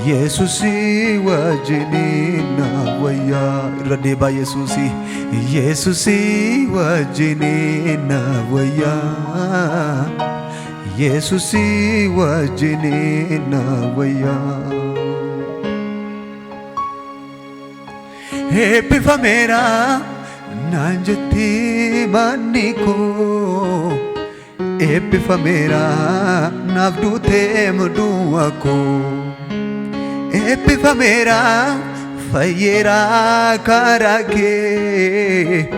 Yesusi wajinina waya Radeba Yesusi wajinina waya Yesusi wajinina waya Epiphemera nanjati maniko Epiphemera navdute mduako Epiphemera fayera karake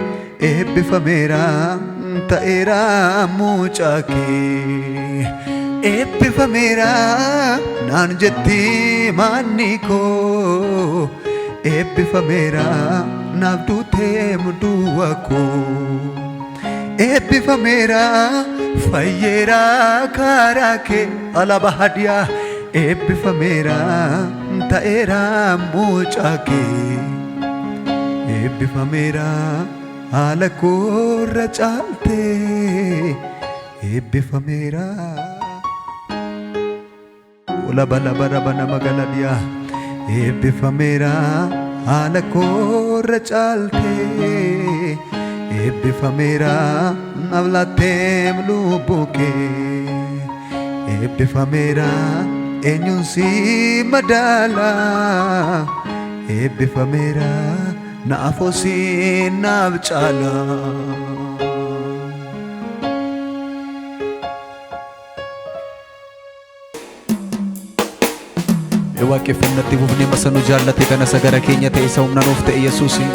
Epiphemera taera muchake Epiphemera nanjati maniko Epiphemera navdute mduako Epiphemera fayera karake alabahadia Epiphemera taera muchake Epiphemera alakorra chalte Epiphemera ola bala bara bana magaladia Epiphemera alakorra chalte Epiphemera navlatem lubuke Epiphemera enyunsi madala Epiphemera naafosi nabchala waaqeffannatti bufnee masanu jaallate kana sagara keenya ta'e isa humna nuuf ta'e Yesuusi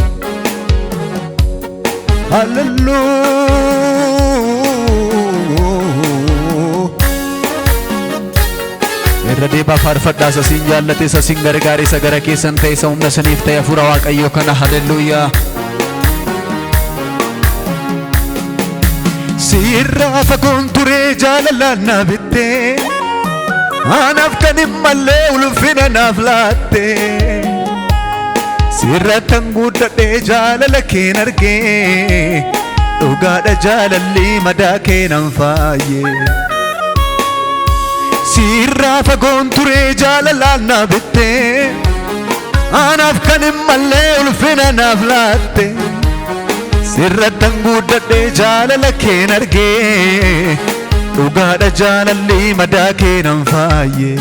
hallelujah irra deebaa faarfadhaa sasiin jaallate sasiin gargaare sagara keessan ta'e isa humna saniif ta'e hafuura Waaqayyoo kana hallelujah sirraa fagoon turee jaalalaan na bittee Anaaf kan immallee ulfina naaf laatte sirrattan guddadhee jaalala keen argee dhugaadha jaalalli madaa keenan faayye sirraa fagoon turee jaalalaan na bittee anaaf kan immallee ulfina naaf laatte sirrattan guddadhee jaalala keen argee dhugaadha jaalalli madaa keenan faayye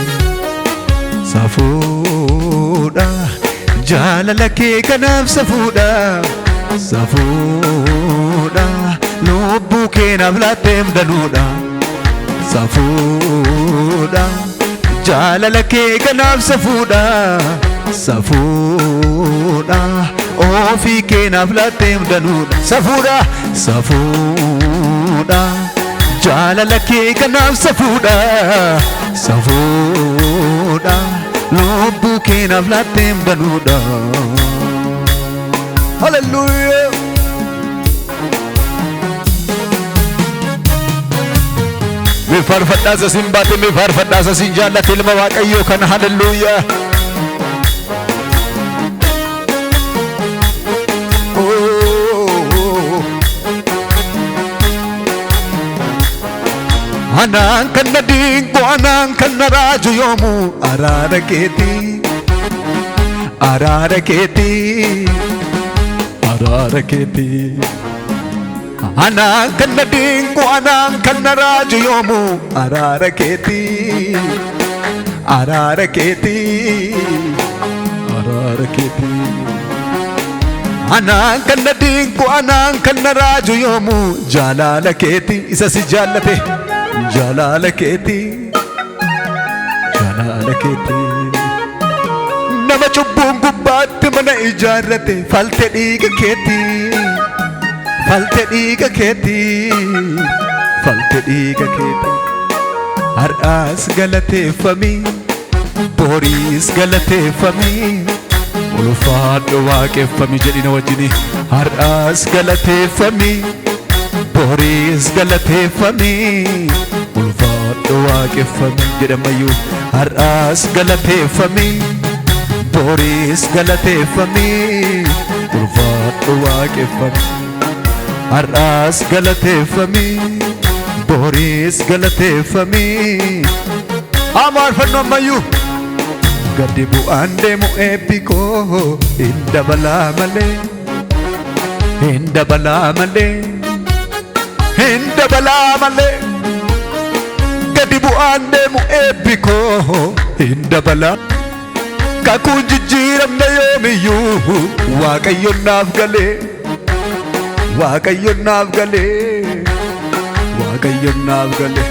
safuudha jaalala kee kanaaf safuudha lubbuu keenaaf laatteem danuudha safuudha jaalala kee kanaaf safuudha ofii keenaaf laatteem danuudha safuudha jaalala kee kanaaf safuudha lubbuu keenaaf laatteem danuudha hallelujah mi faarfadhaa sasiin baate mi faarfadhaa sasiin jaallate ilma Waaqayyoo kana hallelujah Anaan kan na dingo anaan kan na raaju yoomu araara keeti anaan kan na dingo anaan kan na raaju yoomu araara keeti anaan kan na dingo anaan kan na raaju yoomu jaalala keeti isa si jaallate Jalala keti Nama cubbun gubbaatti mana ijaarrate falte dhiiga keeti har'aas galateeffami boriis galateeffami ulfaadho waaqeffami jedhina wajjini har'aas galateeffami boriis galateeffami ulfaadho waaqeffami jedhamayyuu har'aas galateeffami boriis galateeffami ulfaadho waaqeffami har'aas galateeffami boriis galateeffami amaarfannoo ammayyuu gadi bu'aan deemu eebbi koo hin dabalaa malee, hin dabalaa malee, hin dabalaa malee. Gadi bu'aan deemu eebbi koo hin dabalaa. Kakuun jijjiiramne yoomiyyuu Waaqayyoon naaf galee, Waaqayyoon naaf galee, Waaqayyoon naaf galee.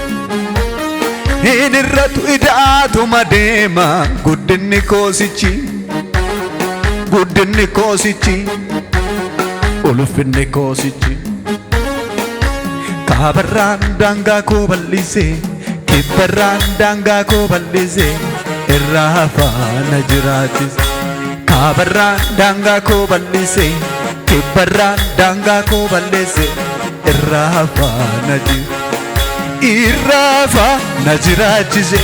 Hin irratu ida'aatuma deema guddinni koosichi, guddinni koosichi, ulfinni koosichi. Kaabarraan daangaa koo bal'isee, kibbarraan daangaa koo bal'isee irraa hafaana jiraachise. Kaabarraan daangaa koo bal'isee, kibbarraan daangaa koo bal'isee irraa hafaana jiraachise. Irrafa na jiraachise,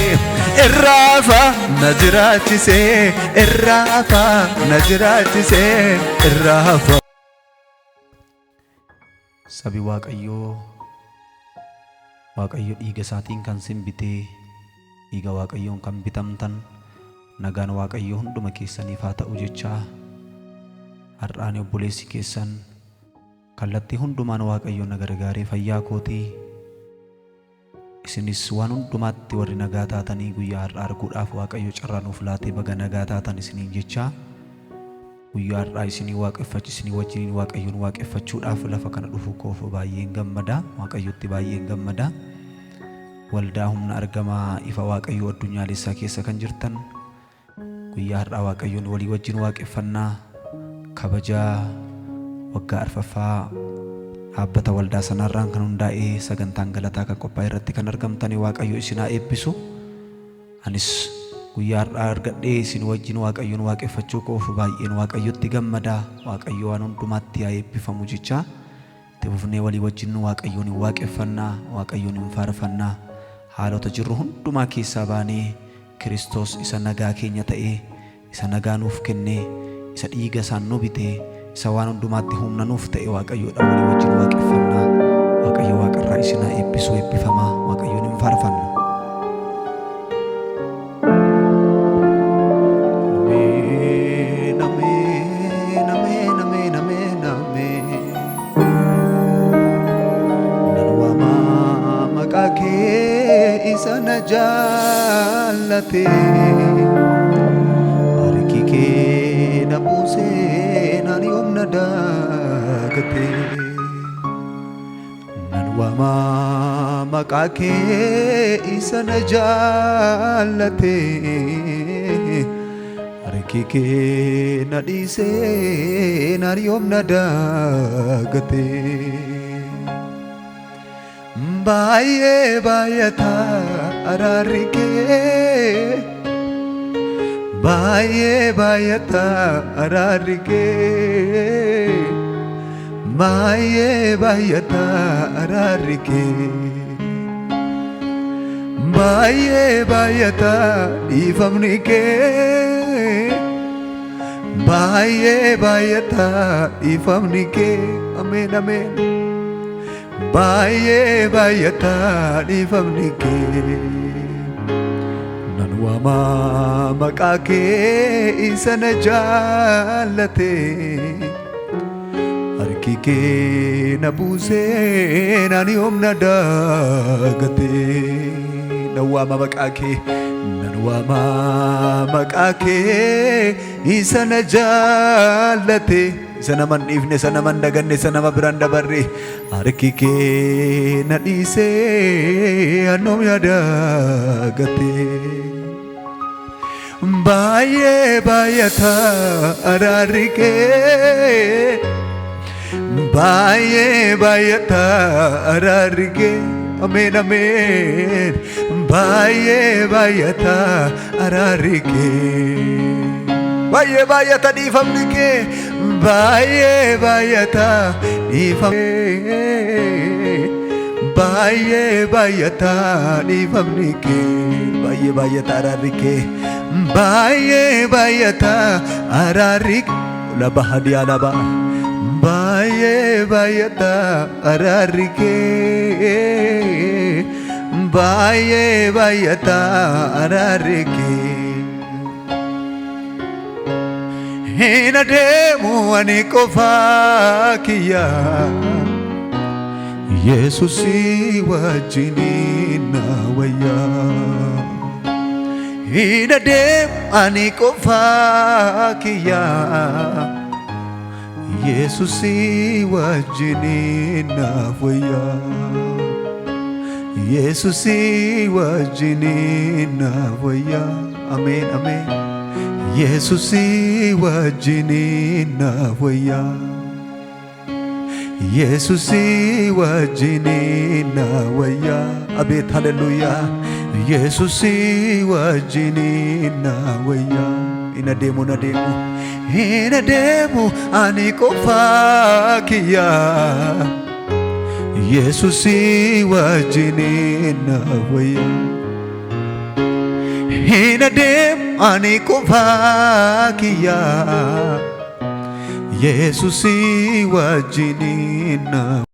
irrafa na jiraachise, irrafa na jiraachise, irrafa. Sabi Waaqayyoo, Waaqayyo dhiiga isaatiin kan simbitee, dhiiga Waaqayyoon kan bitamtan, nagaan Waaqayyoo hunduma keessaniif haa ta'u jechaa. Har'aan obboleessi keessan kallattii hundumaan Waaqayyoon na gargaaree fayyaa kootii. Isinis waan hundumaatti warri nagaa taatanii guyyaa har'aa arguudhaaf Waaqayyo carraa nuuf laatee baga nagaa taatan isiniin jechaa. Guyyaa har'aa isinii waaqeffachiisinii wajjiniin Waaqayyoon waaqeffachuudhaaf lafa kana dhufu koof baay'een gammada. Waaqayyotti baay'een gammada. Waldaa humna argamaa ifa Waaqayyoo addunyaalessaa keessa kan jirtan guyyaa har'aa Waaqayyoon walii wajjin waaqeffannaa kabajaa waggaa arfaffaa dhaabbata waldaa sanarraan kan hundaa'ee sagantaan galataa kan qophaa'e irratti kan argamtanii Waaqayyo isin haa eebbisu. Anis guyyaa har'aa argadhee isin wajjin Waaqayyoon waaqeffachuu koof baay'een Waaqayyotti gammada. Waaqayyo waan hundumaatti haa eebbifamu jechaa. Itti fufnee walii wajjin Waaqayyoon hin waaqeffannaa, Waaqayyoon hin faarfannaa. Haalota jirru hundumaa keessaa baanee Kiristoos isa nagaa keenya ta'ee, isa nagaa nuuf kennee, isa dhiiga isaan nu bitee, isa waan hundumaatti humna nuuf ta'e Waaqayyoodha walii wajjin waaqeffannaa. Waaqayyo waaqarraa isin haa eebbisu, eebbifamaa. Waaqayyoon hin faarfanna. Ameen, ameen, ameen, ameen, ameen. Nan waamaa maqaa kee isa na jaallate, harki kee na buusee nani humna daagate. Nan waamaa maqaa kee isa na jaallate, harki kee na dhiisee nani humna daagate. Baay'ee baay'ataa araarri kee, baay'ee baay'ataa araarri kee, baay'ee baay'ataa araarri kee, baay'ee baay'ataa dhiifamni kee, baay'ee baay'ataa dhiifamni kee. Ameen, ameen. Baay'ee baay'ataa dhiifamni kee. Nan waamaa maqaa kee isa na jaallate, harki kee na buusee nani humna daagate. Nan waamaa maqaa kee, nan waamaa maqaa kee isa na jaallate, isa nama hin dhiifne, isa nama hin daganne, isa nama biraan dabarre. Harki kee na dhiisee annoom yaadaagate. Baay'ee baay'ataa araarri kee, baay'ee baay'ataa araarri kee. Ameen, ameen. Baay'ee baay'ataa araarri kee, baay'ee baay'ataa dhiifamni kee, baay'ee baay'ataa dhiifamni, baay'ee baay'ataa dhiifamni kee, baay'ee baay'ataa araarri kee, baay'ee baay'ataa araarri kee. Laba hadiyaa laba, baay'ee baay'ataa araarri kee, baay'ee baay'ataa araarri kee. hin adeemu ani qofaa kiyya Yesusi wajjiniin na wayya hin adeemu ani qofaa kiyya Yesusi wajjiniin na wayya Yesusi wajjiniin na wayya Amen amen Yesusi wajjiniin na wayya Yesusi wajjiniin na wayya Abet hallelujah Yesusi wajjiniin na wayya Inadeemu ani qofaa kiyya Yesusi wajjiniin na wayya Inadeemu ani qofaa kiyya Yesusi wajjiniin na